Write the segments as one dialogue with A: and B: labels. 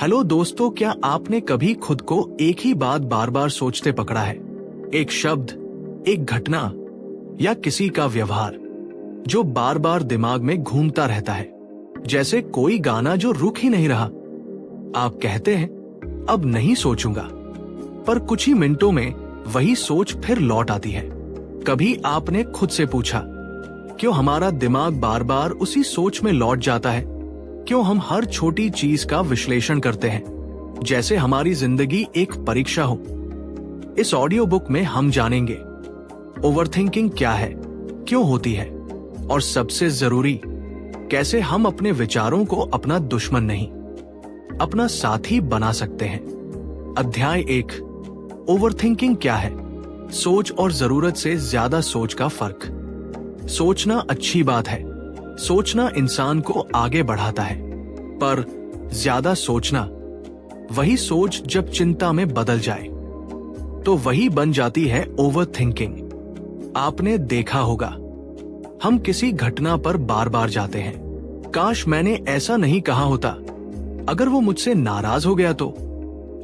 A: Hello दोस्तों, क्या आपने कभी खुद को एक ही बात बार बार सोचते पकड़ा है? एक शब्द, एक घटना या किसी का व्यवहार जो बार बार दिमाग में घूमता रहता है, जैसे कोई गाना जो रुक ही नहीं रहा। आप कहते हैं अब नहीं सोचूंगा, पर कुछ ही मिनटों में वही सोच फिर लौट आती है। कभी आपने खुद से पूछा, क्यों हमारा दिमाग बार बार उसी सोच में लौट जाता है? क्यों हम हर छोटी चीज का विश्लेषण करते हैं, जैसे हमारी जिंदगी एक परीक्षा हो? इस ऑडियो बुक में हम जानेंगे ओवरथिंकिंग क्या है, क्यों होती है, और सबसे जरूरी, कैसे हम अपने विचारों को अपना दुश्मन नहीं, अपना साथी बना सकते हैं। अध्याय 1, ओवरथिंकिंग क्या है? सोच और जरूरत से ज्यादा सोच का फर्क। सोचना अच्छी बात है, सोचना इंसान को आगे बढ़ाता है, पर ज्यादा सोचना, वही सोच जब चिंता में बदल जाए तो वही बन जाती है ओवरथिंकिंग। आपने देखा होगा, हम किसी घटना पर बार बार जाते हैं, काश मैंने ऐसा नहीं कहा होता, अगर वो मुझसे नाराज हो गया तो,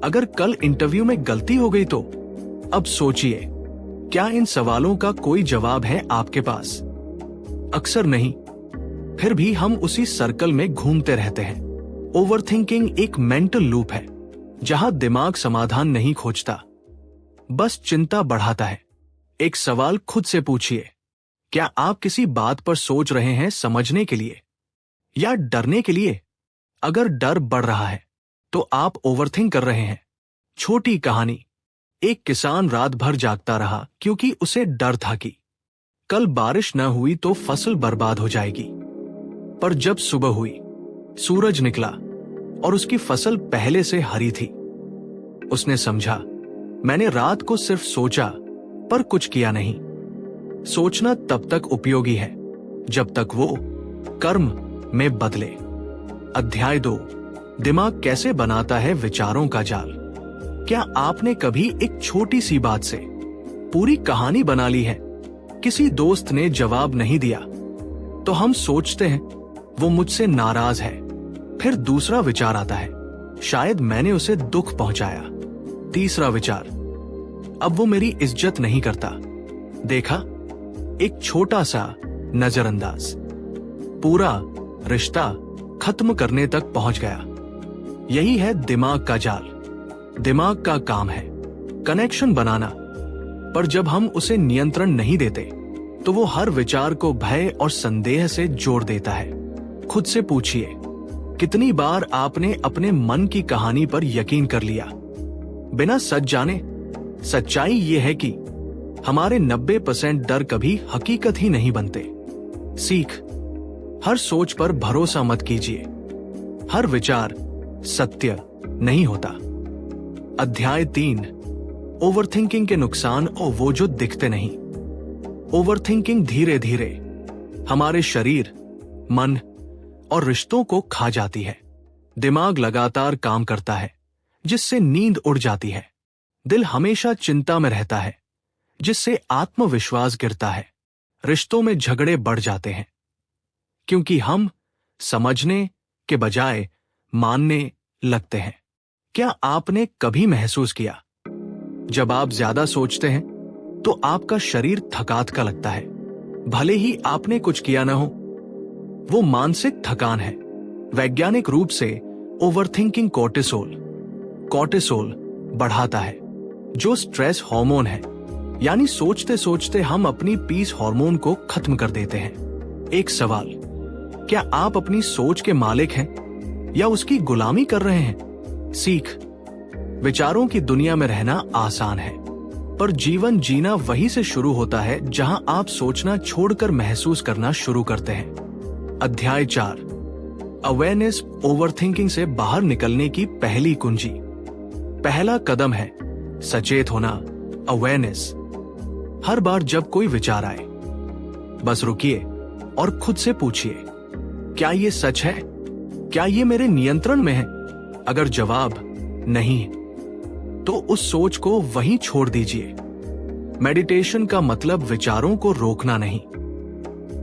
A: अगर कल इंटरव्यू में गलती हो गई तो। अब सोचिए, क्या इन सवालों का कोई जवाब है आपके पास? अक्सर नहीं, फिर भी हम उसी सर्कल में घूमते रहते हैं। ओवरथिंकिंग एक मेंटल लूप है, जहां दिमाग समाधान नहीं खोजता, बस चिंता बढ़ाता है। एक सवाल खुद से पूछिए, क्या आप किसी बात पर सोच रहे हैं समझने के लिए या डरने के लिए? अगर डर बढ़ रहा है तो आप ओवरथिंक कर रहे हैं। छोटी कहानी, एक किसान रात भर जागता रहा क्योंकि उसे डर था कि कल बारिश न हुई तो फसल बर्बाद हो जाएगी। पर जब सुबह हुई, सूरज निकला और उसकी फसल पहले से हरी थी। उसने समझा, मैंने रात को सिर्फ सोचा पर कुछ किया नहीं। सोचना तब तक उपयोगी है जब तक वो कर्म में बदले। अध्याय 2, दिमाग कैसे बनाता है विचारों का जाल। क्या आपने कभी एक छोटी सी बात से पूरी कहानी बना ली है? किसी दोस्त ने जवाब नहीं दिया तो हम सोचते हैं वो मुझसे नाराज है। फिर दूसरा विचार आता है, शायद मैंने उसे दुख पहुंचाया। तीसरा विचार, अब वो मेरी इज्जत नहीं करता। देखा, एक छोटा सा नजरअंदाज पूरा रिश्ता खत्म करने तक पहुंच गया। यही है दिमाग का जाल। दिमाग का काम है कनेक्शन बनाना, पर जब हम उसे नियंत्रण नहीं देते तो वो हर विचार को भय और संदेह से जोड़ देता है। खुद से पूछिए, कितनी बार आपने अपने मन की कहानी पर यकीन कर लिया बिना सच जाने? सच्चाई ये है कि हमारे 90% डर कभी हकीकत ही नहीं बनते। सीख, हर सोच पर भरोसा मत कीजिए, हर विचार सत्य नहीं होता। अध्याय 3, ओवरथिंकिंग के नुकसान और वो जो दिखते नहीं। ओवरथिंकिंग धीरे धीरे हमारे शरीर, मन और रिश्तों को खा जाती है। दिमाग लगातार काम करता है, जिससे नींद उड़ जाती है। दिल हमेशा चिंता में रहता है, जिससे आत्मविश्वास गिरता है। रिश्तों में झगड़े बढ़ जाते हैं, क्योंकि हम समझने के बजाय मानने लगते हैं। क्या आपने कभी महसूस किया, जब आप ज्यादा सोचते हैं तो आपका शरीर थकात का लगता है, भले ही आपने कुछ किया न हो? वो मानसिक थकान है। वैज्ञानिक रूप से ओवरथिंकिंग कोर्टिसोल बढ़ाता है, जो स्ट्रेस हार्मोन है। यानी सोचते सोचते हम अपनी पीस हार्मोन को खत्म कर देते हैं। एक सवाल, क्या आप अपनी सोच के मालिक हैं या उसकी गुलामी कर रहे हैं? सीख, विचारों की दुनिया में रहना आसान है, पर जीवन जीना वहीं से शुरू होता है जहां आप सोचना छोड़कर महसूस करना शुरू करते हैं। अध्याय 4, अवेयरनेस ओवरथिंकिंग से बाहर निकलने की पहली कुंजी। पहला कदम है सचेत होना, अवेयरनेस। हर बार जब कोई विचार आए, बस रुकिए और खुद से पूछिए, क्या ये सच है? क्या ये मेरे नियंत्रण में है? अगर जवाब नहीं है तो उस सोच को वहीं छोड़ दीजिए। मेडिटेशन का मतलब विचारों को रोकना नहीं,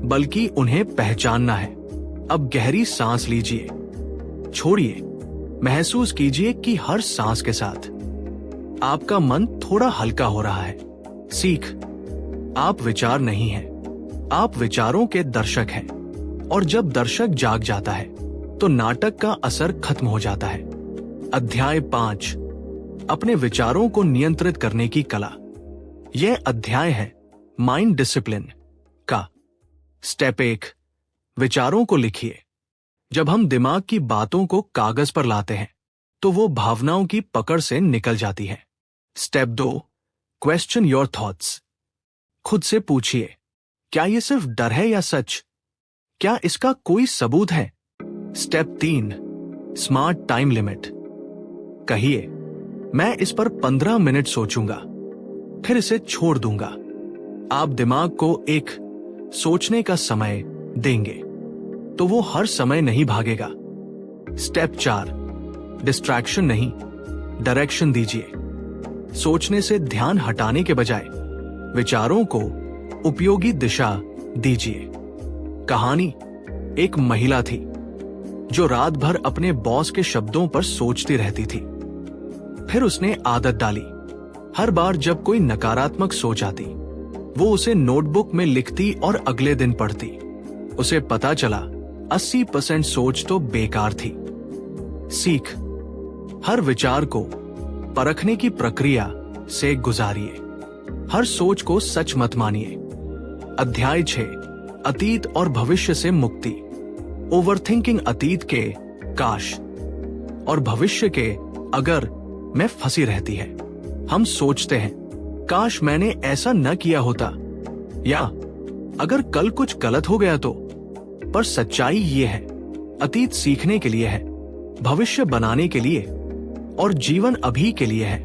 A: बल्कि उन्हें पहचानना है। अब गहरी सांस लीजिए, छोड़िए। महसूस कीजिए कि हर सांस के साथ आपका मन थोड़ा हल्का हो रहा है। सीख, आप विचार नहीं हैं, आप विचारों के दर्शक हैं। और जब दर्शक जाग जाता है तो नाटक का असर खत्म हो जाता है। अध्याय 5, अपने विचारों को नियंत्रित करने की कला। यह अध्याय है माइंड डिसिप्लिन का। स्टेप 1, विचारों को लिखिए। जब हम दिमाग की बातों को कागज पर लाते हैं तो वो भावनाओं की पकड़ से निकल जाती है। Step 2, question your thoughts. खुद से पूछिए, क्या ये सिर्फ डर है या सच? क्या इसका कोई सबूत है? Step 3, smart time limit. कहिए, मैं इस पर 15 मिनट सोचूंगा, फिर इसे छोड़ दूंगा। आप दिमाग को एक सोचने का समय देंगे तो वो हर समय नहीं भागेगा। स्टेप 4, डिस्ट्रैक्शन नहीं, डायरेक्शन दीजिए। सोचने से ध्यान हटाने के बजाय विचारों को उपयोगी दिशा दीजिए। कहानी, एक महिला थी जो रात भर अपने बॉस के शब्दों पर सोचती रहती थी। फिर उसने आदत डाली, हर बार जब कोई नकारात्मक सोच आती वो उसे नोटबुक में लिखती और अगले दिन पढ़ती। उसे पता चला 80% सोच तो बेकार थी। सीख, हर विचार को परखने की प्रक्रिया से गुजारिए। हर सोच को सच मत मानिए। अध्याय 6, अतीत और भविष्य से मुक्ति। ओवरथिंकिंग अतीत के काश और भविष्य के अगर में फंसी रहती है। हम सोचते हैं, काश मैंने ऐसा न किया होता, या अगर कल कुछ गलत हो गया तो। पर सच्चाई ये है, अतीत सीखने के लिए है, भविष्य बनाने के लिए, और जीवन अभी के लिए है।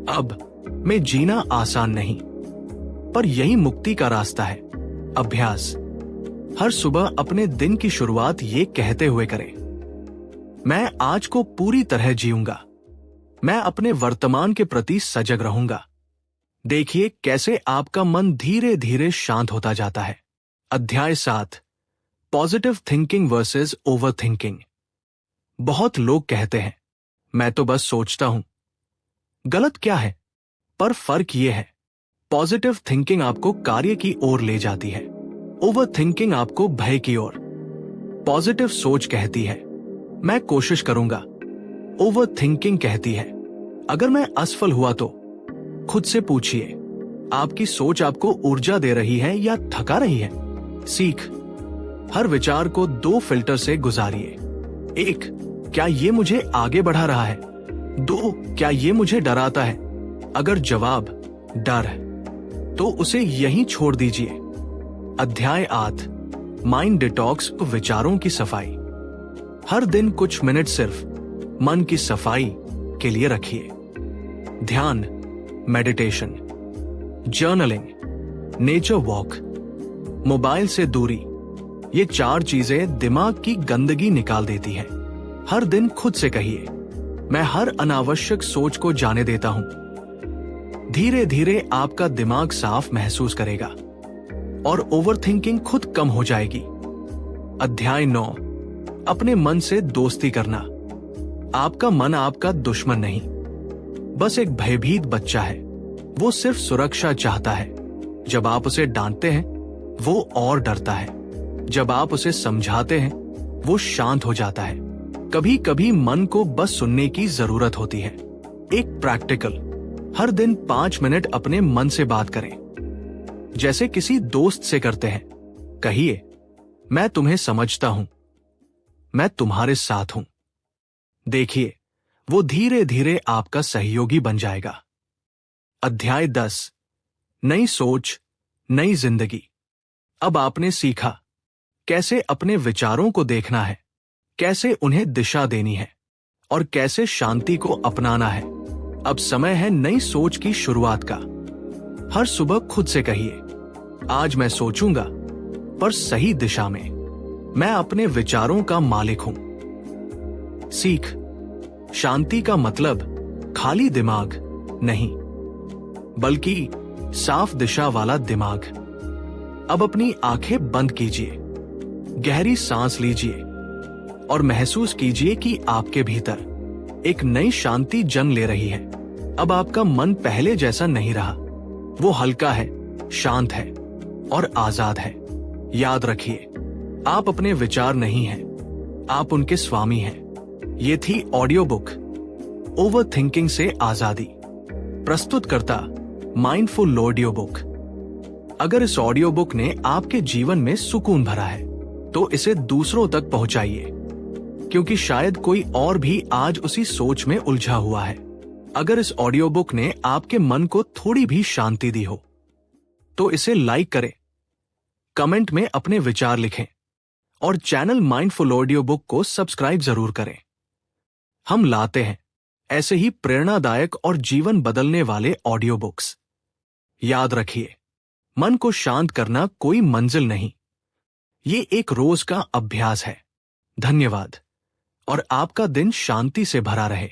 A: अब में जीना आसान नहीं, पर यही मुक्ति का रास्ता है। अभ्यास, हर सुबह अपने दिन की शुरुआत ये कहते हुए करें, मैं आज को पूरी तरह जीऊंगा, मैं अपने वर्तमान के प्रति सजग रहूंगा। देखिए कैसे आपका मन धीरे धीरे शांत होता जाता है। अध्याय 7, positive thinking versus over thinking. बहुत लोग कहते हैं, मैं तो बस सोचता हूं। गलत क्या है? पर फर्क यह है, पॉजिटिव थिंकिंग आपको कार्य की ओर ले जाती है, ओवर थिंकिंग आपको भय की ओर। पॉजिटिव सोच कहती है, मैं कोशिश करूंगा। ओवर थिंकिंग कहती है, अगर मैं असफल हुआ तो। खुद से पूछिए, आपकी सोच आपको ऊर्जा दे रही है या थका रही है? सीख, हर विचार को 2 फिल्टर से गुजारिए। 1, क्या ये मुझे आगे बढ़ा रहा है? 2, क्या ये मुझे डराता है? अगर जवाब डर है तो उसे यहीं छोड़ दीजिए। अध्याय 8, माइंड डिटॉक्स, विचारों की सफाई। हर दिन कुछ मिनट सिर्फ मन की सफाई के लिए रखिए। ध्यान, meditation, journaling, nature walk, mobile से दूरी, ये 4 चीजें दिमाग की गंदगी निकाल देती हैं। हर दिन खुद से कहिए, मैं हर अनावश्यक सोच को जाने देता हूं। धीरे धीरे आपका दिमाग साफ महसूस करेगा और ओवरथिंकिंग खुद कम हो जाएगी। अध्याय 9, अपने मन से दोस्ती करना। आपका मन आपका दुश्मन नहीं, बस एक भयभीत बच्चा है। वो सिर्फ सुरक्षा चाहता है। जब आप उसे डांटते हैं वो और डरता है, जब आप उसे समझाते हैं वो शांत हो जाता है। कभी कभी मन को बस सुनने की जरूरत होती है। एक प्रैक्टिकल, हर दिन 5 मिनट अपने मन से बात करें, जैसे किसी दोस्त से करते हैं। कहिए, मैं तुम्हें समझता हूं, मैं तुम्हारे साथ हूं। देखिए, वो धीरे धीरे आपका सहयोगी बन जाएगा। अध्याय 10, नई सोच, नई जिंदगी। अब आपने सीखा कैसे अपने विचारों को देखना है, कैसे उन्हें दिशा देनी है और कैसे शांति को अपनाना है। अब समय है नई सोच की शुरुआत का। हर सुबह खुद से कहिए, आज मैं सोचूंगा पर सही दिशा में। मैं अपने विचारों का मालिक हूं। सीख, शांति का मतलब खाली दिमाग नहीं, बल्कि साफ दिशा वाला दिमाग। अब अपनी आंखें बंद कीजिए, गहरी सांस लीजिए और महसूस कीजिए कि आपके भीतर एक नई शांति जन्म ले रही है। अब आपका मन पहले जैसा नहीं रहा। वो हल्का है, शांत है और आजाद है। याद रखिए, आप अपने विचार नहीं हैं, आप उनके स्वामी हैं। ये थी ऑडियो बुक ओवर थिंकिंग से आजादी। प्रस्तुत करता माइंडफुल ऑडियो बुक। अगर इस ऑडियो बुक ने आपके जीवन में सुकून भरा है तो इसे दूसरों तक पहुंचाइए, क्योंकि शायद कोई और भी आज उसी सोच में उलझा हुआ है। अगर इस ऑडियो बुक ने आपके मन को थोड़ी भी शांति दी हो तो इसे लाइक करें, कमेंट में अपने विचार लिखें और चैनल माइंडफुल ऑडियो बुक को सब्सक्राइब जरूर करें। हम लाते हैं ऐसे ही प्रेरणादायक और जीवन बदलने वाले ऑडियो बुक्स। याद रखिए, मन को शांत करना कोई मंजिल नहीं, ये एक रोज का अभ्यास है। धन्यवाद और आपका दिन शांति से भरा रहे।